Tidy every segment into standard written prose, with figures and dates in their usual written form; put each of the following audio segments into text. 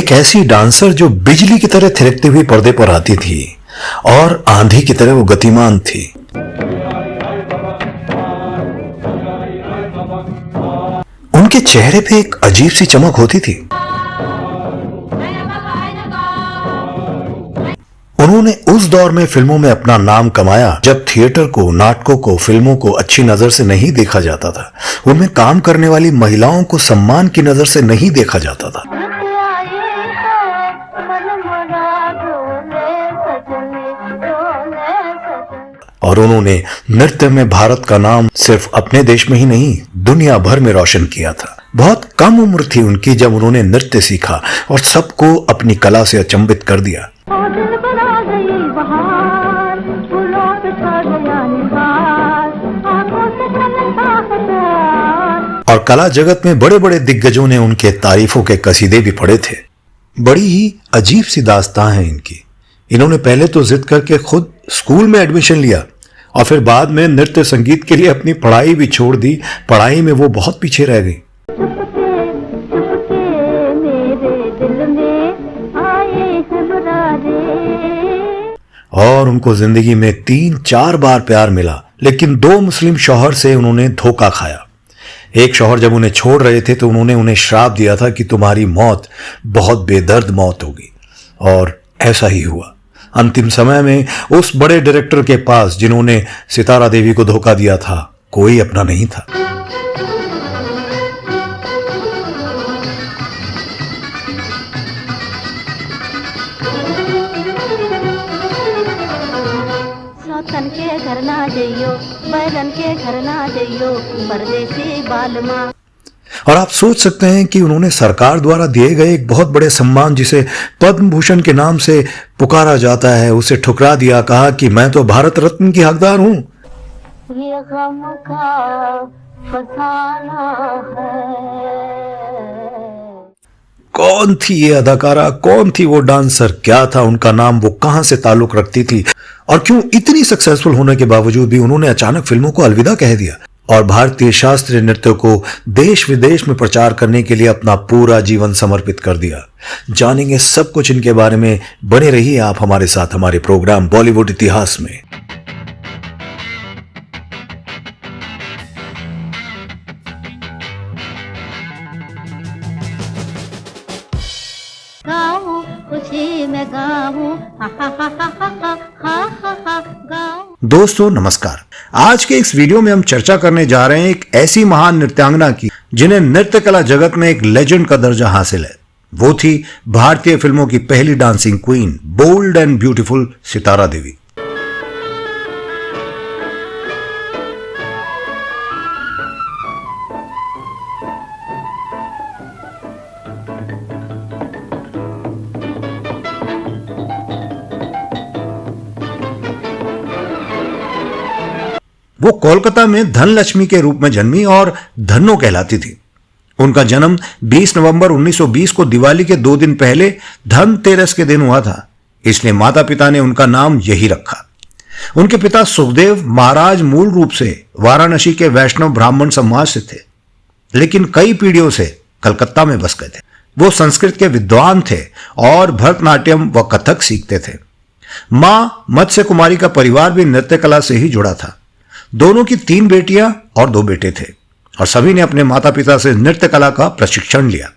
एक ऐसी डांसर जो बिजली की तरह थिरकते हुए पर्दे पर आती थी और आंधी की तरह वो गतिमान थी। उनके चेहरे पे एक अजीब सी चमक होती थी। उन्होंने उस दौर में फिल्मों में अपना नाम कमाया जब थिएटर को, नाटकों को, फिल्मों को अच्छी नजर से नहीं देखा जाता था। उनमें काम करने वाली महिलाओं को सम्मान की नजर से नहीं देखा जाता था। और उन्होंने नृत्य में भारत का नाम सिर्फ अपने देश में ही नहीं, दुनिया भर में रोशन किया था। बहुत कम उम्र थी उनकी जब उन्होंने नृत्य सीखा और सबको अपनी कला से अचंभित कर दिया। और कला जगत में बड़े बड़े दिग्गजों ने उनके तारीफों के कसीदे भी पढ़े थे। बड़ी ही अजीब सी दास्तां है इनकी। इन्होंने पहले तो जिद करके खुद स्कूल में एडमिशन लिया और फिर बाद में नृत्य संगीत के लिए अपनी पढ़ाई भी छोड़ दी। पढ़ाई में वो बहुत पीछे रह गई। और उनको जिंदगी में 3-4 बार प्यार मिला, लेकिन 2 मुस्लिम शौहर से उन्होंने धोखा खाया। एक शौहर जब उन्हें छोड़ रहे थे तो उन्होंने उन्हें श्राप दिया था कि तुम्हारी मौत बहुत बेदर्द मौत होगी, और ऐसा ही हुआ। अंतिम समय में उस बड़े डायरेक्टर के पास जिन्होंने सितारा देवी को धोखा दिया था, कोई अपना नहीं था। के घर ना जइयो, बैरन के घर ना जइयो, परदेसी बालमा। और आप सोच सकते हैं कि उन्होंने सरकार द्वारा दिए गए एक बहुत बड़े सम्मान, जिसे पद्म भूषण के नाम से पुकारा जाता है, उसे ठुकरा दिया। कहा कि मैं तो भारत रत्न की हकदार हूं। ये गम का फसाना है। कौन थी ये अदाकारा, कौन थी वो डांसर, क्या था उनका नाम, वो कहां से ताल्लुक रखती थी, और क्यों इतनी सक्सेसफुल होने के बावजूद भी उन्होंने अचानक फिल्मों को अलविदा कह दिया और भारतीय शास्त्रीय नृत्य को देश विदेश में प्रचार करने के लिए अपना पूरा जीवन समर्पित कर दिया। जानेंगे सब कुछ इनके बारे में। बने रहिए आप हमारे साथ हमारे प्रोग्राम बॉलीवुड इतिहास में। दोस्तों नमस्कार। आज के इस वीडियो में हम चर्चा करने जा रहे हैं एक ऐसी महान नृत्यांगना की जिन्हें नृत्य कला जगत में एक लेजेंड का दर्जा हासिल है। वो थी भारतीय फिल्मों की पहली dancing queen, bold and beautiful Sitara Devi. वो कोलकाता में धनलक्ष्मी के रूप में जन्मी और धन्नो कहलाती थी। उनका जन्म 20 नवंबर 1920 को दिवाली के 2 दिन पहले धनतेरस के दिन हुआ था, इसलिए माता पिता ने उनका नाम यही रखा। उनके पिता सुखदेव महाराज मूल रूप से वाराणसी के वैष्णव ब्राह्मण समाज से थे, लेकिन कई पीढ़ियों से कलकत्ता में बस गए थे। वो संस्कृत के विद्वान थे और भरतनाट्यम व कथक सीखते थे। मां मत्स्य कुमारी का परिवार भी नृत्य कला से ही जुड़ा था। दोनों की 3 बेटियां और 2 बेटे थे और सभी ने अपने माता पिता से नृत्य कला का प्रशिक्षण लिया।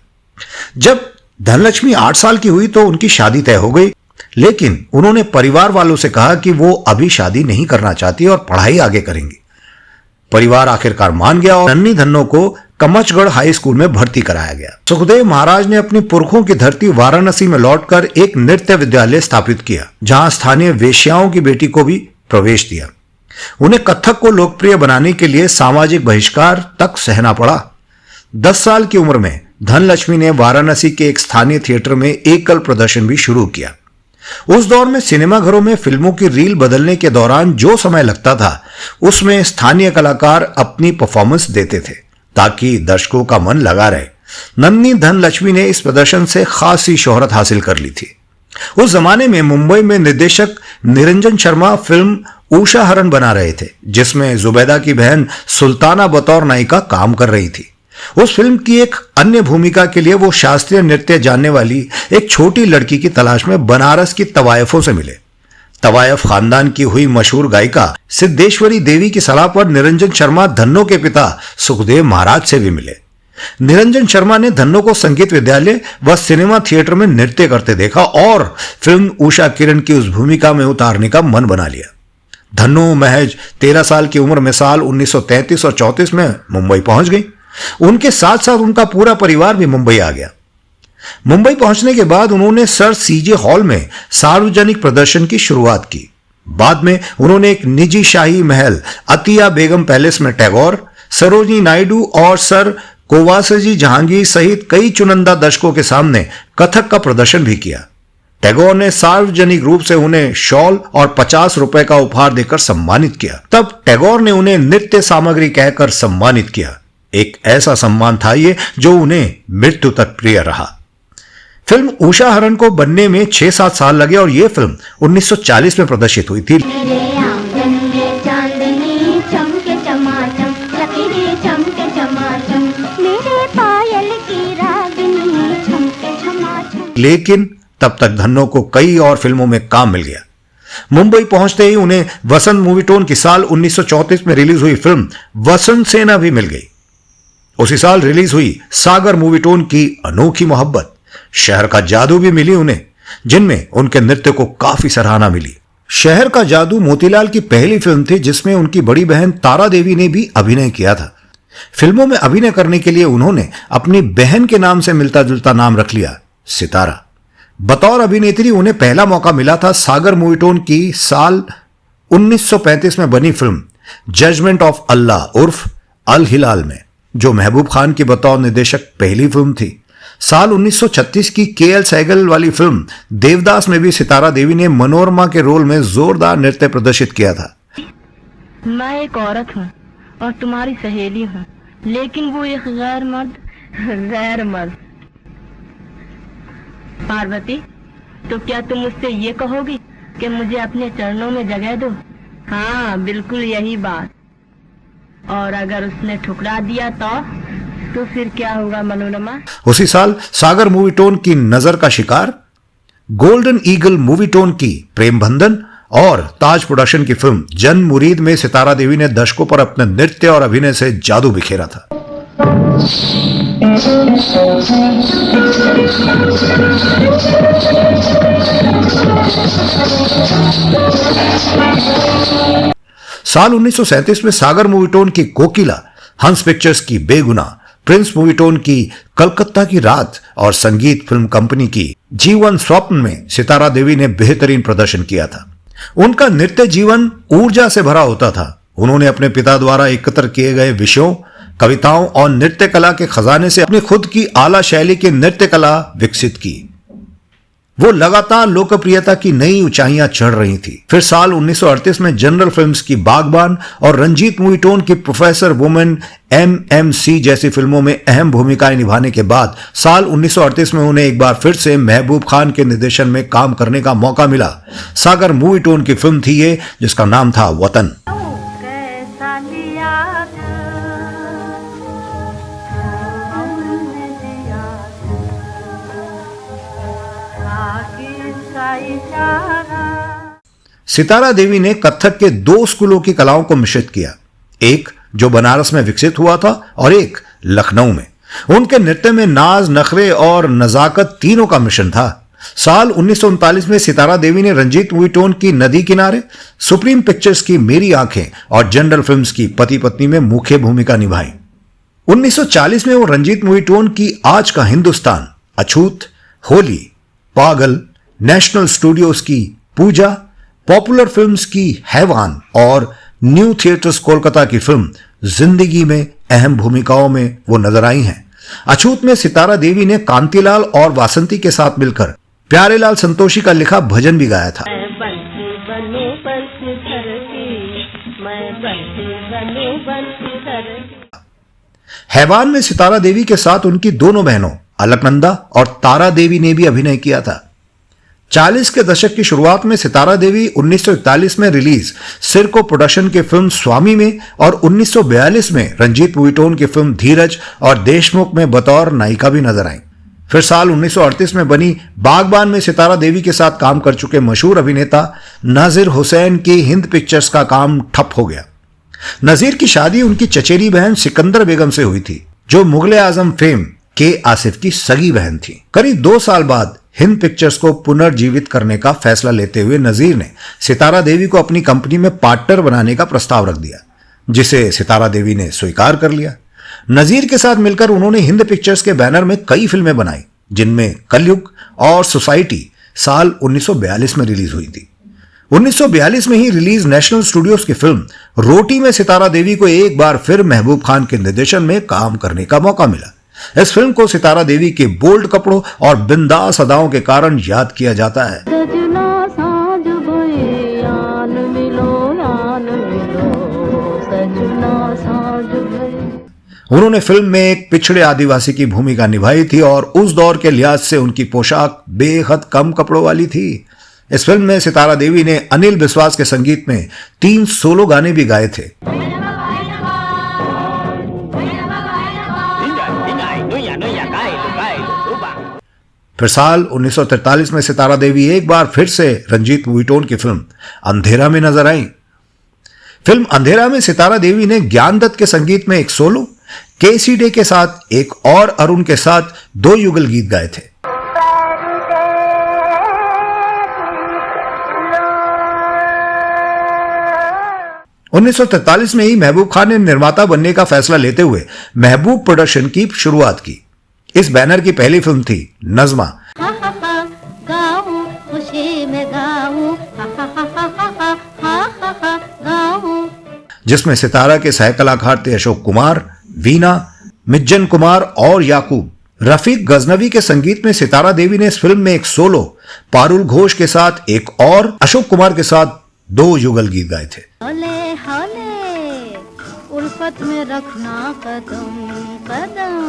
जब धनलक्ष्मी 8 साल की हुई तो उनकी शादी तय हो गई, लेकिन उन्होंने परिवार वालों से कहा कि वो अभी शादी नहीं करना चाहती और पढ़ाई आगे करेंगी। परिवार आखिरकार मान गया और नन्ही धन्नो को कमचगढ़ हाई स्कूल में भर्ती कराया गया। सुखदेव महाराज ने अपनी पुरखों की धरती वाराणसी में लौटकर एक नृत्य विद्यालय स्थापित किया, जहां स्थानीय वेश्याओं की बेटी को भी प्रवेश दिया। उन्हें कथक को लोकप्रिय बनाने के लिए सामाजिक बहिष्कार तक सहना पड़ा। 10 साल की उम्र में धनलक्ष्मी ने वाराणसी के एक स्थानीय थिएटर में एकल प्रदर्शन भी शुरू किया। उस दौर में सिनेमाघरों में फिल्मों की रील बदलने के दौरान जो समय लगता था, उसमें स्थानीय कलाकार अपनी परफॉर्मेंस देते थे ताकि दर्शकों का मन लगा रहे। नन्ही धनलक्ष्मी ने इस प्रदर्शन से खासी शोहरत हासिल कर ली थी। उस जमाने में मुंबई में निर्देशक निरंजन शर्मा फिल्म उषा हरण बना रहे थे, जिसमें जुबैदा की बहन सुल्ताना बतौर नायिका काम कर रही थी। उस फिल्म की एक अन्य भूमिका के लिए वो शास्त्रीय नृत्य जानने वाली एक छोटी लड़की की तलाश में बनारस की तवायफों से मिले। तवायफ खानदान की हुई मशहूर गायिका सिद्धेश्वरी देवी की सलाह पर निरंजन शर्मा धन्नो के पिता सुखदेव महाराज से भी मिले। निरंजन शर्मा ने धन्नो को संगीत विद्यालय व सिनेमा थिएटर में नृत्य करते देखा और फिल्म उषा किरण की उस भूमिका में उतारने का मन बना लिया। धन्नो महज 13 साल की उम्र में साल 1933 और 34 में मुंबई पहुंच गई। उनके साथ साथ उनका पूरा परिवार भी मुंबई आ गया। मुंबई पहुंचने के बाद उन्होंने सर सीजे हॉल में सार्वजनिक प्रदर्शन की शुरुआत की। बाद में उन्होंने एक निजी शाही महल अतिया बेगम पैलेस में टैगोर, सरोजिनी नायडू और सर कोवासजी जहांगीर सहित कई चुनिंदा दर्शकों के सामने कथक का प्रदर्शन भी किया। टैगोर ने सार्वजनिक रूप से उन्हें शॉल और 50 रुपए का उपहार देकर सम्मानित किया। तब टैगोर ने उन्हें नृत्य सामग्री कहकर सम्मानित किया। एक ऐसा सम्मान था ये जो उन्हें मृत्यु तक प्रिय रहा। फिल्म उषा हरण को बनने में 6-7 साल लगे और यह फिल्म 1940 में प्रदर्शित हुई थी। लेकिन तब तक धन्नो को कई और फिल्मों में काम मिल गया। मुंबई पहुंचते ही उन्हें वसंत मूवीटोन की साल 1934 में रिलीज हुई फिल्म वसंत सेना भी मिल गई। उसी साल रिलीज हुई सागर मूवीटोन की अनोखी मोहब्बत, शहर का जादू भी मिली उन्हें, जिनमें उनके नृत्य को काफी सराहना मिली। शहर का जादू मोतीलाल की पहली फिल्म थी जिसमें उनकी बड़ी बहन तारा देवी ने भी अभिनय किया था। फिल्मों में अभिनय करने के लिए उन्होंने अपनी बहन के नाम से मिलता जुलता नाम रख लिया, सितारा। बतौर अभिनेत्री उन्हें पहला मौका मिला था सागर मूवीटोन की साल 1935 में बनी फिल्म जजमेंट ऑफ अल्लाह उर्फ अल हिलाल में, जो महबूब खान की बतौर निर्देशक पहली फिल्म थी। साल 1936 की केएल सहगल वाली फिल्म देवदास में भी सितारा देवी ने मनोरमा के रोल में जोरदार नृत्य प्रदर्शित किया था। मैं एक औरत हूँ और तुम्हारी सहेली हूँ, लेकिन वो एक गैर मर्द। पार्वती, तो क्या तुम मुझसे ये कहोगी कि मुझे अपने चरणों में जगह दो? हाँ, बिल्कुल यही बात। और अगर उसने ठुकरा दिया तो फिर क्या होगा मनोरमा? उसी साल सागर मूवीटोन की नजर का शिकार, गोल्डन ईगल मूवीटोन की प्रेम बंधन और ताज प्रोडक्शन की फिल्म जन मुरीद में सितारा देवी ने दर्शकों पर अपने नृत्य और अभिनय से जादू बिखेरा था। साल 1937 में सागर मूवीटोन की कोकिला, हंस पिक्चर्स की बेगुनाह, प्रिंस मूवीटोन की कलकत्ता की रात और संगीत फिल्म कंपनी की जीवन स्वप्न में सितारा देवी ने बेहतरीन प्रदर्शन किया था। उनका नृत्य जीवन ऊर्जा से भरा होता था। उन्होंने अपने पिता द्वारा एकत्र किए गए विषयों, कविताओं और नृत्य कला के खजाने से अपनी खुद की आला शैली की नृत्य कला विकसित की। वो लगातार लोकप्रियता की नई ऊंचाइयां चढ़ रही थी। फिर साल 1938 में जनरल फिल्म्स की बागबान और रंजीत मूवीटोन की प्रोफेसर वुमेन MMC जैसी फिल्मों में अहम भूमिकाएं निभाने के बाद साल 1938 में उन्हें एक बार फिर से महबूब खान के निर्देशन में काम करने का मौका मिला। सागर मूवीटोन की फिल्म थी ये, जिसका नाम था वतन। सितारा देवी ने कथक के 2 स्कूलों की कलाओं को मिश्रित किया, एक जो बनारस में विकसित हुआ था और एक लखनऊ में। उनके नृत्य में नाज, नखरे और नजाकत तीनों का मिश्रण था। साल 1939 में सितारा देवी ने रंजीत मूवीटोन की नदी किनारे, सुप्रीम पिक्चर्स की मेरी आंखें और जनरल फिल्म्स की पति पत्नी में मुख्य भूमिका निभाई। 1940 में वो रंजीत मूवीटोन की आज का हिंदुस्तान, अछूत, होली, पागल, नेशनल स्टूडियोज की पूजा, पॉपुलर फिल्म्स की हैवान और न्यू थिएटर्स कोलकाता की फिल्म जिंदगी में अहम भूमिकाओं में वो नजर आई हैं। अछूत में सितारा देवी ने कांतिलाल और वासंती के साथ मिलकर प्यारेलाल संतोषी का लिखा भजन भी गाया था। हैवान में सितारा देवी के साथ उनकी दोनों बहनों अलकनंदा और तारा देवी ने भी अभिनय किया था। 40 के दशक की शुरुआत में सितारा देवी 1941 में रिलीज सिरको प्रोडक्शन की फिल्म स्वामी में और 1942 में रंजीत बुइटोन की फिल्म धीरज और देशमुख में बतौर नायिका भी नजर आई। फिर साल 1938 में बनी बागबान में सितारा देवी के साथ काम कर चुके मशहूर अभिनेता नाजिर हुसैन की हिंद पिक्चर्स का काम ठप हो गया। नजीर की शादी उनकी चचेरी बहन सिकंदर बेगम से हुई थी, जो मुगल आजम फेम के आसिफ की सगी बहन थी। करीब 2 साल बाद हिंद पिक्चर्स को पुनर्जीवित करने का फैसला लेते हुए नजीर ने सितारा देवी को अपनी कंपनी में पार्टनर बनाने का प्रस्ताव रख दिया, जिसे सितारा देवी ने स्वीकार कर लिया। नजीर के साथ मिलकर उन्होंने हिंद पिक्चर्स के बैनर में कई फिल्में बनाई, जिनमें कलयुग और सोसाइटी साल 1942 में रिलीज हुई थी। 1942 में ही रिलीज नेशनल स्टूडियोज की फिल्म रोटी में सितारा देवी को एक बार फिर महबूब खान के निर्देशन में काम करने का मौका मिला। इस फिल्म को सितारा देवी के बोल्ड कपड़ों और बिंदास अदाओं के कारण याद किया जाता है। सजना साँझ भई आन मिलो, सजना साँझ भई। उन्होंने फिल्म में एक पिछड़े आदिवासी की भूमिका निभाई थी और उस दौर के लिहाज से उनकी पोशाक बेहद कम कपड़ों वाली थी। इस फिल्म में सितारा देवी ने अनिल बिस्वास के संगीत में 3 सोलो गाने भी गाए थे। फिर साल 1943 में सितारा देवी एक बार फिर से रंजीत बुइटोन की फिल्म अंधेरा में नजर आई। फिल्म अंधेरा में सितारा देवी ने ज्ञान दत्त के संगीत में एक सोलो, केसी डे के साथ एक और अरुण के साथ 2 युगल गीत गाए थे। उन्नीस में ही महबूब खान ने निर्माता बनने का फैसला लेते हुए महबूब प्रोडक्शन की शुरुआत की। इस बैनर की पहली फिल्म थी नज़्मा, गाऊं खुशी में गाऊं, गाऊं। जिसमें सितारा के सह कलाकार थे अशोक कुमार, वीना, मिज्जन कुमार और याकूब। रफीक गजनवी के संगीत में सितारा देवी ने इस फिल्म में एक सोलो, पारुल घोष के साथ एक और अशोक कुमार के साथ 2 युगल गीत गाए थे। हौले हौले उल्फत में रखना कदम कदम।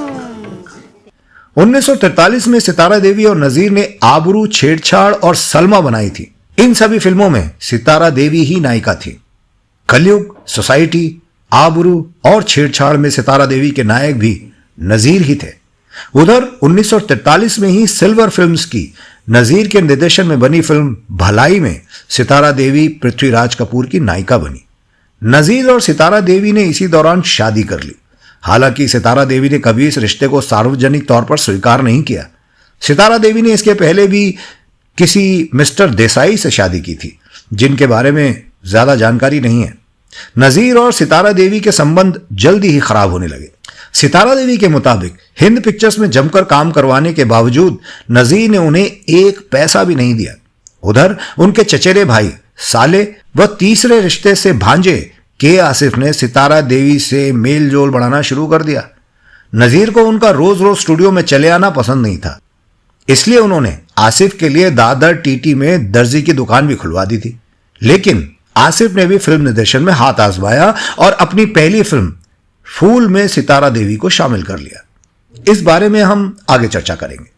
1943 में सितारा देवी और नजीर ने आबरू, छेड़छाड़ और सलमा बनाई थी। इन सभी फिल्मों में सितारा देवी ही नायिका थी। कलयुग, सोसाइटी, आबरू और छेड़छाड़ में सितारा देवी के नायक भी नजीर ही थे। उधर 1943 में ही सिल्वर फिल्म्स की नजीर के निर्देशन में बनी फिल्म भलाई में सितारा देवी पृथ्वीराज कपूर की नायिका बनी। नजीर और सितारा देवी ने इसी दौरान शादी कर ली। हालांकि सितारा देवी ने कभी इस रिश्ते को सार्वजनिक तौर पर स्वीकार नहीं किया। सितारा देवी ने इसके पहले भी किसी मिस्टर देसाई से शादी की थी, जिनके बारे में ज्यादा जानकारी नहीं है। नजीर और सितारा देवी के संबंध जल्दी ही खराब होने लगे। सितारा देवी के मुताबिक हिंद पिक्चर्स में जमकर काम करवाने के बावजूद नजीर ने उन्हें एक पैसा भी नहीं दिया। उधर उनके चचेरे भाई साले व तीसरे रिश्ते से भांजे के आसिफ ने सितारा देवी से मेल जोल बढ़ाना शुरू कर दिया। नजीर को उनका रोज रोज स्टूडियो में चले आना पसंद नहीं था, इसलिए उन्होंने आसिफ के लिए दादर टीटी में दर्जी की दुकान भी खुलवा दी थी। लेकिन आसिफ ने भी फिल्म निर्देशन में हाथ आजमाया और अपनी पहली फिल्म फूल में सितारा देवी को शामिल कर लिया। इस बारे में हम आगे चर्चा करेंगे।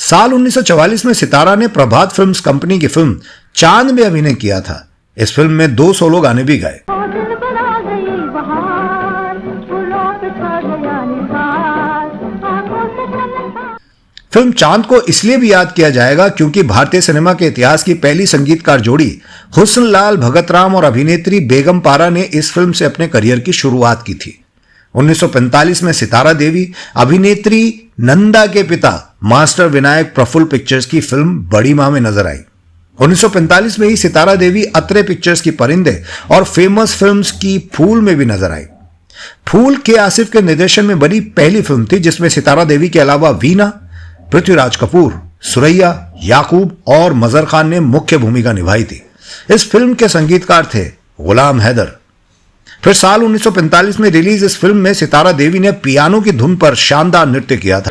साल 1944 में सितारा ने प्रभात फिल्म्स कंपनी की फिल्म चांद में अभिनय किया था। इस फिल्म में 2 सोलो गाने भी गाए। फिल्म चांद को इसलिए भी याद किया जाएगा क्योंकि भारतीय सिनेमा के इतिहास की पहली संगीतकार जोड़ी हुस्न लाल भगतराम और अभिनेत्री बेगम पारा ने इस फिल्म से अपने करियर की शुरुआत की थी। 1945 में सितारा देवी अभिनेत्री नंदा के पिता मास्टर विनायक प्रफुल्ल पिक्चर्स की फिल्म बड़ी मां में नजर आई। 1945 में ही सितारा देवी अत्रे पिक्चर्स की परिंदे और फेमस फिल्म्स की फूल में भी नजर आई। फूल के आसिफ के निर्देशन में बनी पहली फिल्म थी जिसमें सितारा देवी के अलावा वीना, पृथ्वीराज कपूर, सुरैया, याकूब और मजर खान ने मुख्य भूमिका निभाई थी। इस फिल्म के संगीतकार थे गुलाम हैदर। फिर साल 1945 में रिलीज इस फिल्म में सितारा देवी ने पियानो की धुन पर शानदार नृत्य किया था।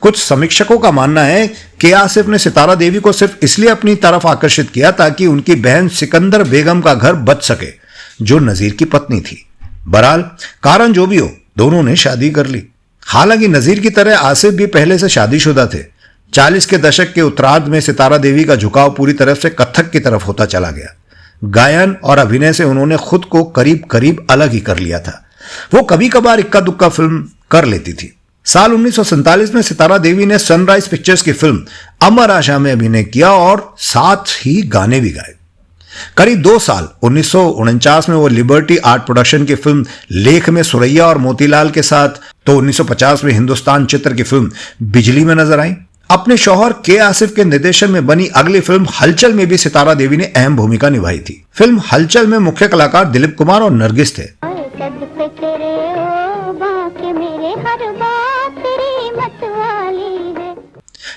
कुछ समीक्षकों का मानना है कि आसिफ ने सितारा देवी को सिर्फ इसलिए अपनी तरफ आकर्षित किया ताकि उनकी बहन सिकंदर बेगम का घर बच सके, जो नजीर की पत्नी थी। बहरहाल कारण जो भी हो, दोनों ने शादी कर ली। हालांकि नजीर की तरह आसिफ भी पहले से शादीशुदा थे। 40 के दशक के उत्तरार्ध में सितारा देवी का झुकाव पूरी तरह से कथक की तरफ होता चला गया। गायन और अभिनय से उन्होंने खुद को करीब करीब अलग ही कर लिया था। वो कभी कभार इक्का दुक्का फिल्म कर लेती थी। साल 1947 में सितारा देवी ने सनराइज पिक्चर्स की फिल्म अमर आशा में अभिनय किया और साथ ही गाने भी गाए। करीब 2 साल 1949 में वो लिबर्टी आर्ट प्रोडक्शन की फिल्म लेख में सुरैया और मोतीलाल के साथ, तो 1950 में हिंदुस्तान चित्र की फिल्म बिजली में नजर आई। अपने शौहर के आसिफ के निर्देशन में बनी अगली फिल्म हलचल में भी सितारा देवी ने अहम भूमिका निभाई थी। फिल्म हलचल में मुख्य कलाकार दिलीप कुमार और नरगिस थे।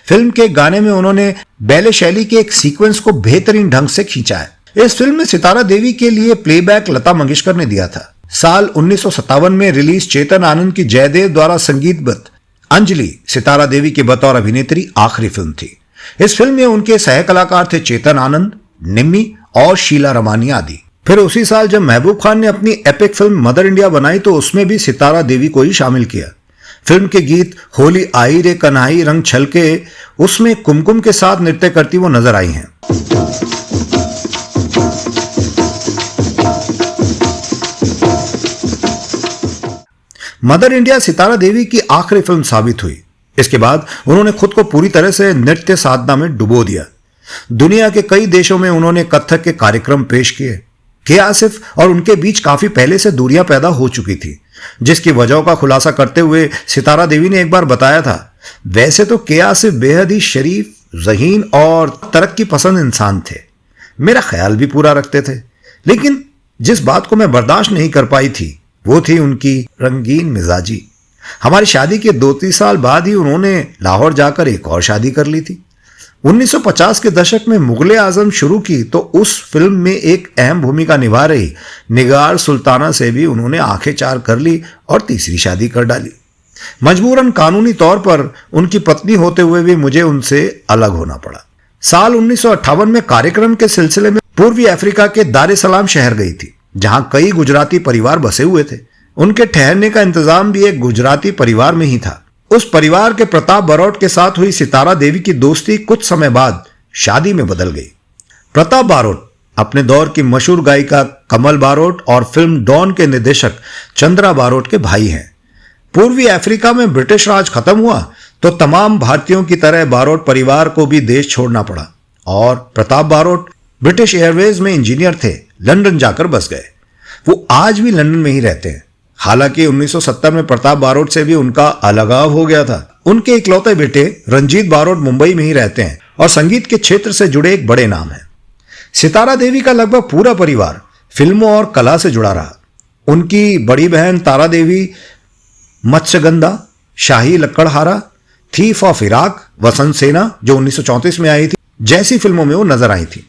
फिल्म के गाने में उन्होंने बैले शैली के एक सीक्वेंस को बेहतरीन ढंग से खींचा है। इस फिल्म में सितारा देवी के लिए प्लेबैक लता मंगेशकर ने दिया था। साल 1957 में रिलीज चेतन आनंद की जयदेव द्वारा संगीतबद्ध अंजलि सितारा देवी के बतौर अभिनेत्री आखिरी फिल्म थी। इस फिल्म में उनके सह कलाकार थे चेतन आनंद, निम्मी और शीला रमानी आदि। फिर उसी साल जब महबूब खान ने अपनी एपिक फिल्म मदर इंडिया बनाई तो उसमें भी सितारा देवी को ही शामिल किया। फिल्म के गीत होली आई रे कन्हाई रंग छलके, उसमें कुमकुम के साथ नृत्य करती वो नजर आई हैं। मदर इंडिया सितारा देवी की आखिरी फिल्म साबित हुई। इसके बाद उन्होंने खुद को पूरी तरह से नृत्य साधना में डुबो दिया। दुनिया के कई देशों में उन्होंने कथक के कार्यक्रम पेश किए। के आसिफ और उनके बीच काफी पहले से दूरियां पैदा हो चुकी थी, जिसकी वजहों का खुलासा करते हुए सितारा देवी ने एक बार बताया था, वैसे तो के आसिफ बेहद ही शरीफ, ज़हीन और तरक्की पसंद इंसान थे। मेरा ख्याल भी पूरा रखते थे, लेकिन जिस बात को मैं बर्दाश्त नहीं कर पाई थी वो थी उनकी रंगीन मिजाजी। हमारी शादी के 2-3 साल बाद ही उन्होंने लाहौर जाकर एक और शादी कर ली थी। 1950 के दशक में मुगले आजम शुरू की तो उस फिल्म में एक अहम भूमिका निभा रही निगार सुल्ताना से भी उन्होंने आंखें चार कर ली और तीसरी शादी कर डाली। मजबूरन कानूनी तौर पर उनकी पत्नी होते हुए भी मुझे उनसे अलग होना पड़ा। साल 1958 में कार्यक्रम के सिलसिले में पूर्वी अफ्रीका के दार सलाम शहर गई थी, जहां कई गुजराती परिवार बसे हुए थे। उनके ठहरने का इंतजाम भी एक गुजराती परिवार में ही था। उस परिवार के प्रताप बारोट के साथ हुई सितारा देवी की दोस्ती कुछ समय बाद शादी में बदल गई। प्रताप बारोट अपने दौर की मशहूर गायिका कमल बारोट और फिल्म डॉन के निर्देशक चंद्रा बारोट के भाई हैं। पूर्वी अफ्रीका में ब्रिटिश राज खत्म हुआ तो तमाम भारतीयों की तरह बारोट परिवार को भी देश छोड़ना पड़ा और प्रताप बारोट ब्रिटिश एयरवेज में इंजीनियर थे, लंदन जाकर बस गए। वो आज भी लंदन में ही रहते हैं। हालांकि 1970 में प्रताप बारोट से भी उनका अलगाव हो गया था। उनके इकलौते बेटे रंजीत बारोट मुंबई में ही रहते हैं और संगीत के क्षेत्र से जुड़े एक बड़े नाम हैं। सितारा देवी का लगभग पूरा परिवार फिल्मों और कला से जुड़ा रहा। उनकी बड़ी बहन तारा देवी मत्स्यगंधा, शाही लक्कड़हारा, थीफ ऑफ इराक, वसंत सेना जो 1934 में आई थी, जैसी फिल्मों में वो नजर आई थी।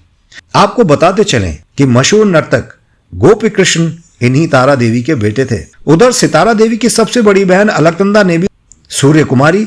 आपको बताते चलें कि मशहूर नर्तक गोपी कृष्ण इन्हीं तारा देवी के बेटे थे। उधर सितारा देवी की सबसे बड़ी बहन अलकनंदा ने भी सूर्य कुमारी,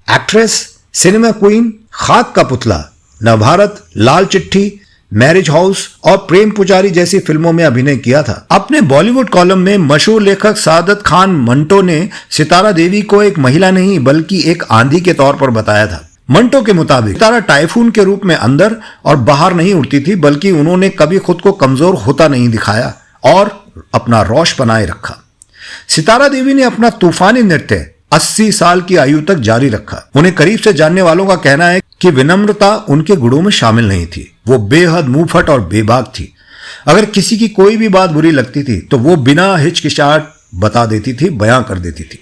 एक्ट्रेस, सिनेमा क्वीन, खाक का पुतला, नवभारत, लाल चिट्ठी, मैरिज हाउस और प्रेम पुजारी जैसी फिल्मों में अभिनय किया था। अपने बॉलीवुड कॉलम में मशहूर लेखक सादत खान मंटो ने सितारा देवी को एक महिला नहीं बल्कि एक आंधी के तौर पर बताया था। मंटो के मुताबिक सितारा टाइफून के रूप में अंदर और बाहर नहीं उड़ती थी, बल्कि उन्होंने कभी खुद को कमजोर होता नहीं दिखाया और अपना रोश बनाए रखा। सितारा देवी ने अपना तूफानी नृत्य 80 साल की आयु तक जारी रखा। उन्हें करीब से जानने वालों का कहना है कि विनम्रता उनके गुणों में शामिल नहीं थी। वो बेहद मुंहफट और बेबाक थी। अगर किसी की कोई भी बात बुरी लगती थी तो वो बिना हिचकिचाहट बता देती थी, बयां कर देती थी।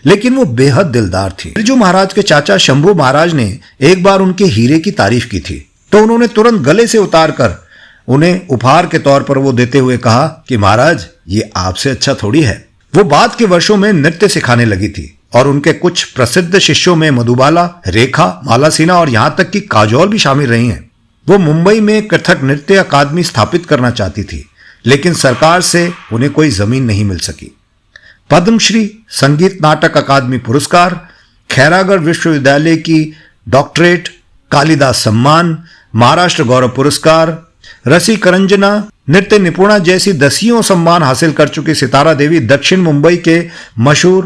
लेकिन वो बेहद दिलदार थी। बिरजू महाराज के चाचा शंभू महाराज ने एक बार उनके हीरे की तारीफ की थी तो उन्होंने तुरंत गले से उतार कर उन्हें उपहार के तौर पर वो देते हुए कहा कि महाराज ये आपसे अच्छा थोड़ी है। वो बाद के वर्षों में नृत्य सिखाने लगी थी और उनके कुछ प्रसिद्ध शिष्यों में मधुबाला, रेखा, माला सिन्हा और यहां तक कि काजोल भी शामिल रही हैं। वो मुंबई में कथक नृत्य अकादमी स्थापित करना चाहती थी, लेकिन सरकार से उन्हें कोई जमीन नहीं मिल सकी। पद्मश्री, संगीत नाटक अकादमी पुरस्कार, खैरागढ़ विश्वविद्यालय की डॉक्टरेट, कालिदास सम्मान, महाराष्ट्र गौरव पुरस्कार, रसिकरंजना नृत्य निपुणा जैसी दसियों सम्मान हासिल कर चुकी सितारा देवी दक्षिण मुंबई के मशहूर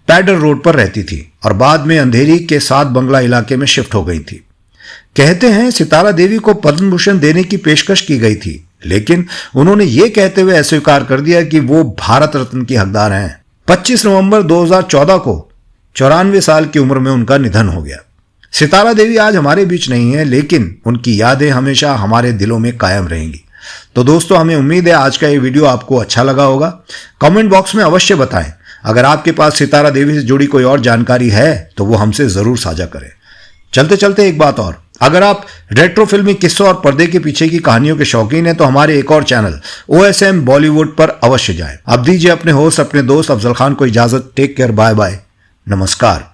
पैडर रोड पर रहती थी और बाद में अंधेरी के 7 बंगला इलाके में शिफ्ट हो गई थी। कहते हैं सितारा देवी को पद्म भूषण देने की पेशकश की गई थी, लेकिन उन्होंने ये कहते हुए अस्वीकार कर दिया कि वो भारत रत्न की हकदार हैं। 25 नवंबर 2014 को 94 साल की उम्र में उनका निधन हो गया। सितारा देवी आज हमारे बीच नहीं है, लेकिन उनकी यादें हमेशा हमारे दिलों में कायम रहेंगी। तो दोस्तों, हमें उम्मीद है आज का ये वीडियो आपको अच्छा लगा होगा। कमेंट बॉक्स में अवश्य बताएं। अगर आपके पास सितारा देवी से जुड़ी कोई और जानकारी है तो वो हमसे जरूर साझा करें। चलते चलते एक बात और, अगर आप रेट्रो फिल्मी किस्सों और पर्दे के पीछे की कहानियों के शौकीन हैं तो हमारे एक और चैनल OSM बॉलीवुड पर अवश्य जाएं। अब दीजिए अपने होस्ट, अपने दोस्त अफजल खान को इजाजत। टेक केयर, बाय बाय, नमस्कार।